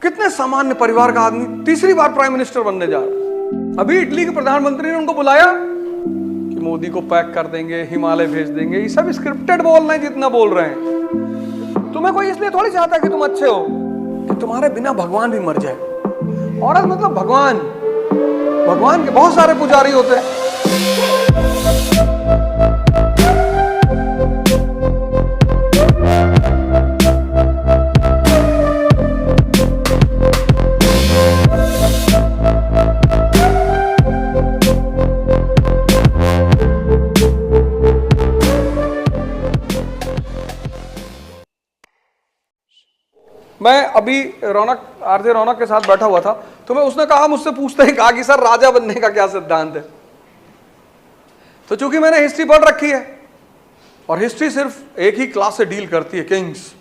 कितने सामान्य परिवार का आदमी तीसरी बार प्राइम मिनिस्टर बनने जा रहा है। अभी इटली के प्रधानमंत्री ने उनको बुलाया कि मोदी को पैक कर देंगे, हिमालय भेज देंगे। ये सब स्क्रिप्टेड बोल रहे हैं जितना बोल रहे हैं। तुम्हें कोई इसलिए थोड़ी चाहता कि तुम अच्छे हो कि तुम्हारे बिना भगवान भी मर जाए। औरत मतलब भगवान, भगवान के बहुत सारे पुजारी होते हैं। मैं अभी आरजे रौनक के साथ बैठा हुआ था, तो मैं उसने कहा, मुझसे पूछते ही कहा कि सर राजा बनने का क्या सिद्धांत है। तो चूंकि मैंने हिस्ट्री पढ़ रखी है और हिस्ट्री सिर्फ एक ही क्लास से डील करती है, किंग्स।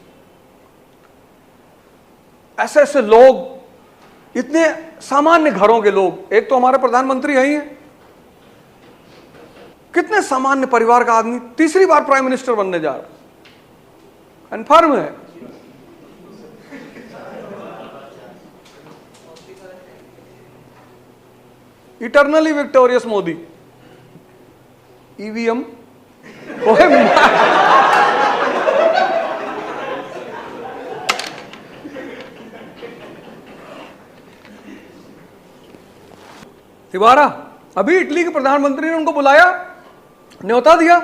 ऐसे ऐसे लोग, इतने सामान्य घरों के लोग। एक तो हमारे प्रधानमंत्री यही है, कितने सामान्य परिवार का आदमी तीसरी बार प्राइम मिनिस्टर बनने जा रहा है। कन्फर्म है। Eternally victorious Modi. ईवीएम तिवारा। अभी इटली के प्रधानमंत्री ने उनको बुलाया, न्योता दिया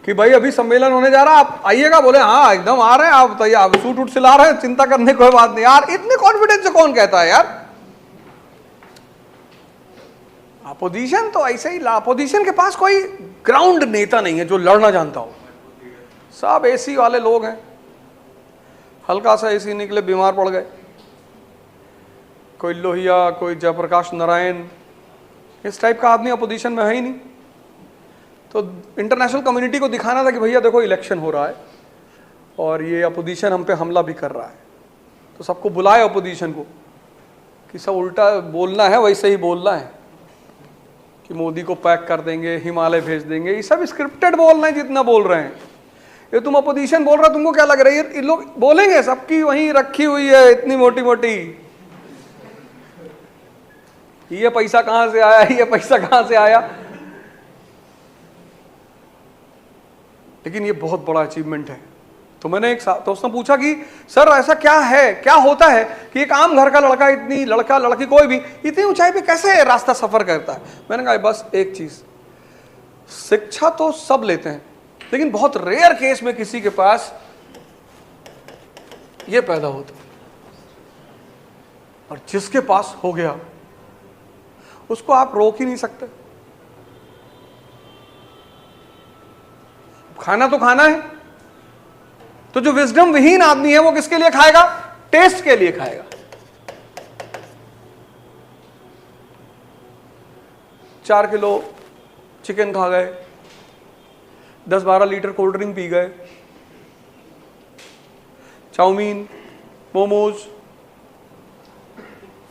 कि भाई अभी सम्मेलन होने जा रहा, आप आइएगा। बोले हाँ एकदम आ रहे हैं, आप बताइए, आप सूट उट सिला रहे हैं, चिंता करने कोई बात नहीं। यार इतने कॉन्फिडेंस से कौन कहता है यार। अपोजिशन तो ऐसे ही, अपोजिशन के पास कोई ग्राउंड नेता नहीं है जो लड़ना जानता हो। सब एसी वाले लोग हैं, हल्का सा एसी निकले बीमार पड़ गए। कोई लोहिया, कोई जयप्रकाश नारायण, इस टाइप का आदमी अपोजिशन में है ही नहीं। तो इंटरनेशनल कम्युनिटी को दिखाना था कि भैया देखो इलेक्शन हो रहा है और ये अपोजिशन हम पे हमला भी कर रहा है। तो सबको बुलाए अपोजिशन को कि सब उल्टा बोलना है, वैसे ही बोलना है कि मोदी को पैक कर देंगे, हिमालय भेज देंगे। ये सब स्क्रिप्टेड बोल रहे हैं जितना बोल रहे हैं। ये तुम अपोजिशन बोल रहा, तुमको क्या लग रहा है ये लोग बोलेंगे? सबकी वहीं रखी हुई है इतनी मोटी मोटी, ये पैसा कहां से आया, ये पैसा कहां से आया। लेकिन ये बहुत बड़ा अचीवमेंट है। तो मैंने एक तो उसने पूछा कि सर ऐसा क्या है, क्या होता है कि एक आम घर का लड़का, इतनी लड़का लड़की कोई भी इतनी ऊंचाई पे कैसे रास्ता सफर करता है। मैंने कहा बस एक चीज, शिक्षा तो सब लेते हैं, लेकिन बहुत रेयर केस में किसी के पास ये पैदा होता है, और जिसके पास हो गया उसको आप रोक ही नहीं सकते। खाना तो खाना है, तो जो विजडम विहीन आदमी है वो किसके लिए खाएगा? टेस्ट के लिए खाएगा। 4 किलो चिकन खा गए, 10-12 लीटर कोल्ड ड्रिंक पी गए, चाउमीन, मोमोज,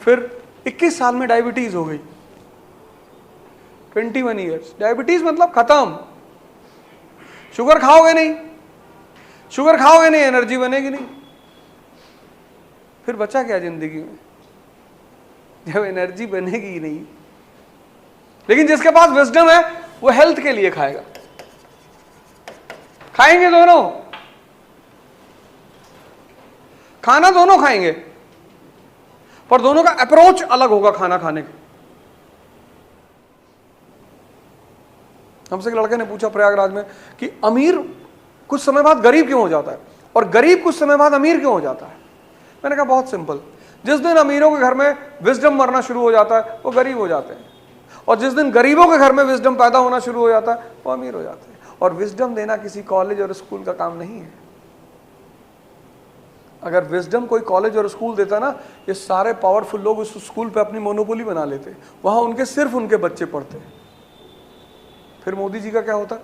फिर 21 साल में डायबिटीज हो गई। 21 ईयर्स डायबिटीज मतलब खत्म। शुगर खाओगे नहीं, शुगर खाओगे नहीं, एनर्जी बनेगी नहीं, फिर बचा क्या जिंदगी में जब एनर्जी बनेगी ही नहीं। लेकिन जिसके पास विजडम है वो हेल्थ के लिए खाएगा। खाएंगे दोनों, खाना दोनों खाएंगे, पर दोनों का अप्रोच अलग होगा खाना खाने का। हमसे एक लड़के ने पूछा प्रयागराज में कि अमीर कुछ समय बाद गरीब क्यों हो जाता है और गरीब कुछ समय बाद अमीर क्यों हो जाता है। मैंने कहा बहुत सिंपल, जिस दिन अमीरों के घर में विजडम मरना शुरू हो जाता है वो गरीब हो जाते हैं, और जिस दिन गरीबों के घर में विजडम पैदा होना शुरू हो जाता है वो अमीर हो जाते हैं। और विजडम देना किसी कॉलेज और स्कूल का काम नहीं है। अगर विजडम कोई कॉलेज और स्कूल देता ना, ये सारे पावरफुल लोग उस स्कूल पे अपनी मोनोपोली बना लेते, वहां उनके सिर्फ उनके बच्चे पढ़ते। फिर मोदी जी का क्या होता?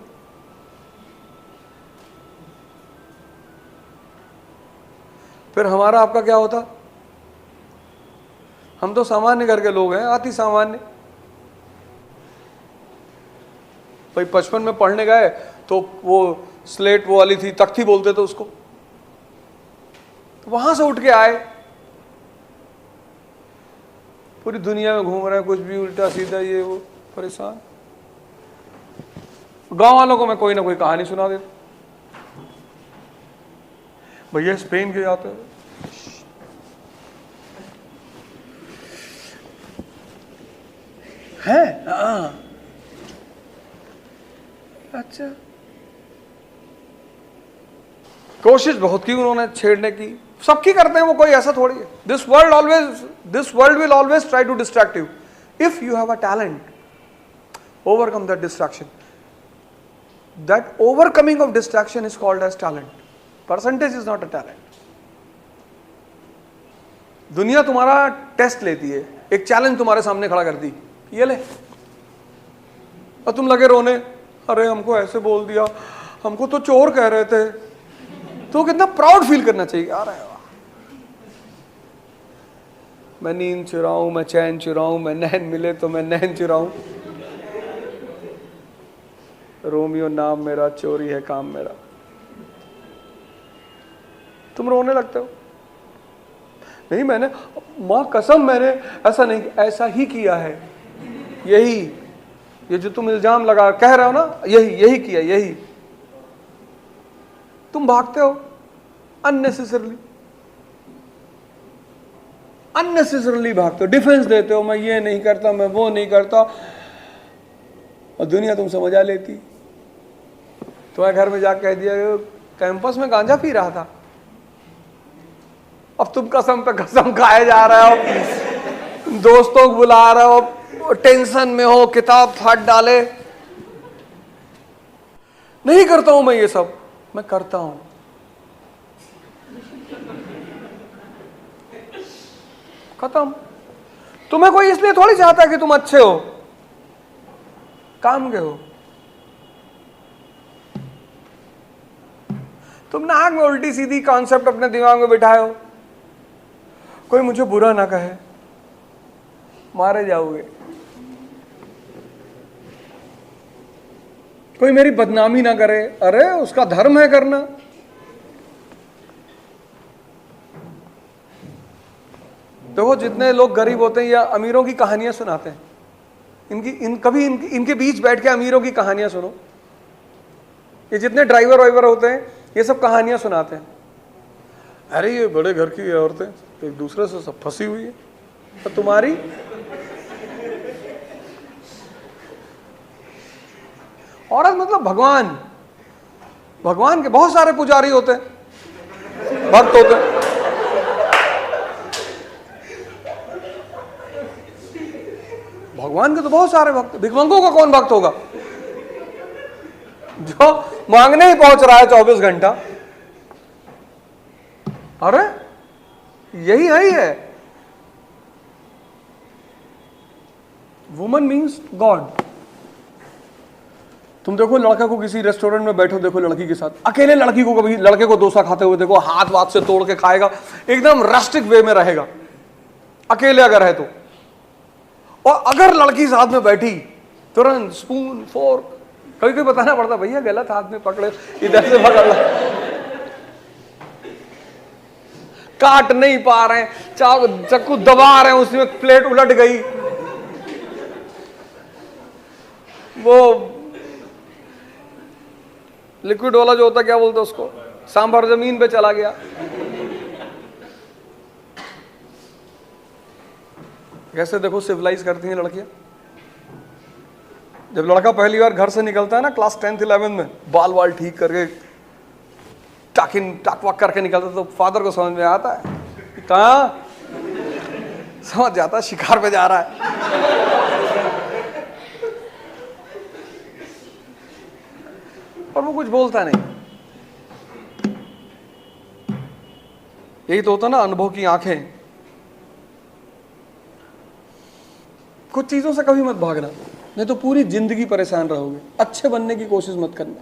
फिर हमारा आपका क्या होता? हम तो सामान्य घर के लोग हैं, अति सामान्य। भाई 55 में पढ़ने गए तो वो स्लेट वो वाली थी, तख्ती बोलते थे उसको, वहां से उठ के आए पूरी दुनिया में घूम रहे हैं, कुछ भी उल्टा सीधा ये वो, परेशान। गांव वालों को मैं कोई ना कोई कहानी सुना देता, भैया स्पेन के जाते हैं। हाँ, अच्छा, कोशिश बहुत की उन्होंने छेड़ने की, सबकी करते हैं वो, कोई ऐसा थोड़ी है। This world will always try to distract you. If you have a talent, overcome that distraction. That overcoming of distraction is called as talent. Percentage is not a talent. दुनिया तुम्हारा टेस्ट लेती है, एक चैलेंज तुम्हारे सामने खड़ा कर दी, ये ले, और तुम लगे रोने, अरे हमको ऐसे बोल दिया, हमको तो चोर कह रहे थे। तो कितना प्राउड फील करना चाहिए, आ रहा है, मैं नींद चुराऊं, मैं चैन चुराऊं, मैं नैन मिले तो मैं नैन चुराऊं, रोमियो नाम मेरा, चोरी है काम मेरा। तुम रोने लगते हो, नहीं मैंने, मां कसम मैंने ऐसा नहीं, ऐसा ही किया है, यही ये जो तुम इल्जाम लगा कह रहे हो ना, यही किया, यही। तुम भागते हो अननेसेसरली भागते हो, डिफेंस देते हो, मैं ये नहीं करता, मैं वो नहीं करता, और दुनिया तुम समझ आ लेती। तुम्हारे घर में जाकर कह दिया कैंपस में गांजा पी रहा था, अब तुम कसम पे कसम खाए जा रहे हो, दोस्तों को बुला रहे हो, टेंशन में हो, किताब फाड़ डाले। नहीं करता हूं मैं ये सब, मैं करता हूं। खत्म। तुम्हें कोई इसलिए थोड़ी चाहता कि तुम अच्छे हो, काम के हो। तुम नाक में उल्टी सीधी कॉन्सेप्ट अपने दिमाग में बिठाए हो, कोई मुझे बुरा ना कहे, मारे जाओगे, कोई मेरी बदनामी ना करे, अरे उसका धर्म है करना। देखो जितने लोग गरीब होते हैं या अमीरों की कहानियां सुनाते हैं, इनके बीच बैठ के अमीरों की कहानियां सुनो। ये जितने ड्राइवर वाइवर होते हैं ये सब कहानियां सुनाते हैं, अरे ये बड़े घर की औरतें एक दूसरे से सब फंसी हुई है, तो तुम्हारी औरत मतलब भगवान के बहुत सारे पुजारी होते हैं, भक्त होते हैं। भगवान के तो बहुत सारे भक्त, भिखमंगों का कौन भक्त होगा जो मांगने ही पहुंच रहा है 24 घंटा। अरे यही है वुमन मीन्स गॉड। तुम देखो लड़का को किसी रेस्टोरेंट में बैठो, देखो लड़की के साथ, अकेले लड़की को कभी लड़के को डोसा खाते हुए देखो, हाथ वाथ से तोड़ के खाएगा, एकदम रस्टिक वे में रहेगा, अकेले अगर है तो। और अगर लड़की साथ में बैठी, तुरंत स्पून फोर्क, कभी कभी बताना पड़ता, भैया गलत हाथ में पकड़े, इधर से पकड़ ला, काट नहीं पा रहे, चाकू दबा रहे हैं, उसमें प्लेट उलट गई, वो लिक्विड वाला जो होता क्या बोलते उसको, सांभर जमीन पे चला गया। कैसे देखो सिविलाइज करती हैं लड़कियां। जब लड़का पहली बार घर से निकलता है ना, क्लास 10th 11th में, बाल वाल ठीक करके टाक वाक करके निकलता, तो फादर को समझ में आता है, कहाँ समझ जाता है शिकार पे जा रहा है। और वो कुछ बोलता नहीं। यही तो होता ना अनुभव की आंखें। कुछ चीजों से कभी मत भागना, नहीं तो पूरी जिंदगी परेशान रहोगे। अच्छे बनने की कोशिश मत करना,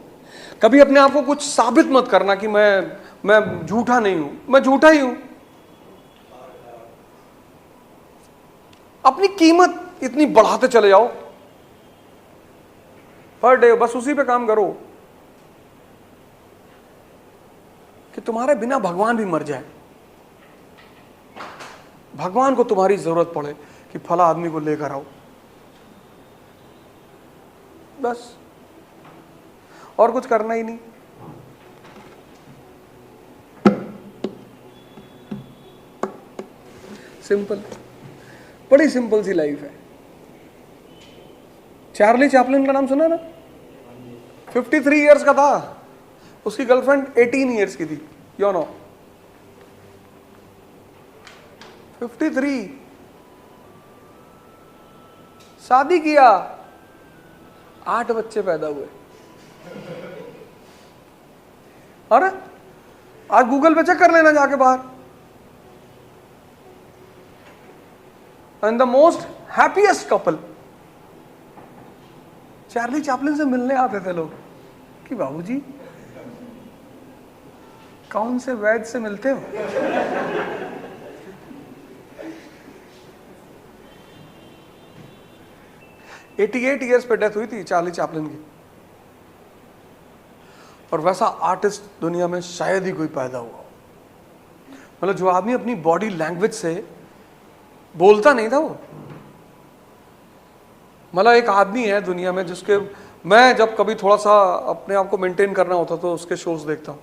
कभी अपने आप को कुछ साबित मत करना कि मैं झूठा नहीं हूं, मैं झूठा ही हूं। अपनी कीमत इतनी बढ़ाते चले जाओ पर डे, बस उसी पे काम करो कि तुम्हारे बिना भगवान भी मर जाए, भगवान को तुम्हारी जरूरत पड़े कि फला आदमी को लेकर आओ, बस, और कुछ करना ही नहीं। सिंपल, बड़ी सिंपल सी लाइफ है। चार्ली चैपलिन का नाम सुना ना? 53 इयर्स का था, उसकी गर्लफ्रेंड 18 इयर्स की थी, यू नो। 53, शादी किया, 8 बच्चे पैदा हुए। अरे आज गूगल पे चेक कर लेना जाके बाहर। And the most happiest couple. Charlie Chaplin से मिलने आते थे लोग कि बाबूजी कौन से वैद्य से मिलते हो? एटी 8 ईयर्स पे डेथ हुई थी चार्ली चैपलिन की। और वैसा आर्टिस्ट दुनिया में शायद ही कोई पैदा हुआ हो। मतलब जो आदमी अपनी बॉडी लैंग्वेज से बोलता नहीं था वो। मतलब एक आदमी है दुनिया में जिसके, मैं जब कभी थोड़ा सा अपने आप को मेंटेन करना होता तो उसके शोज देखता हूँ।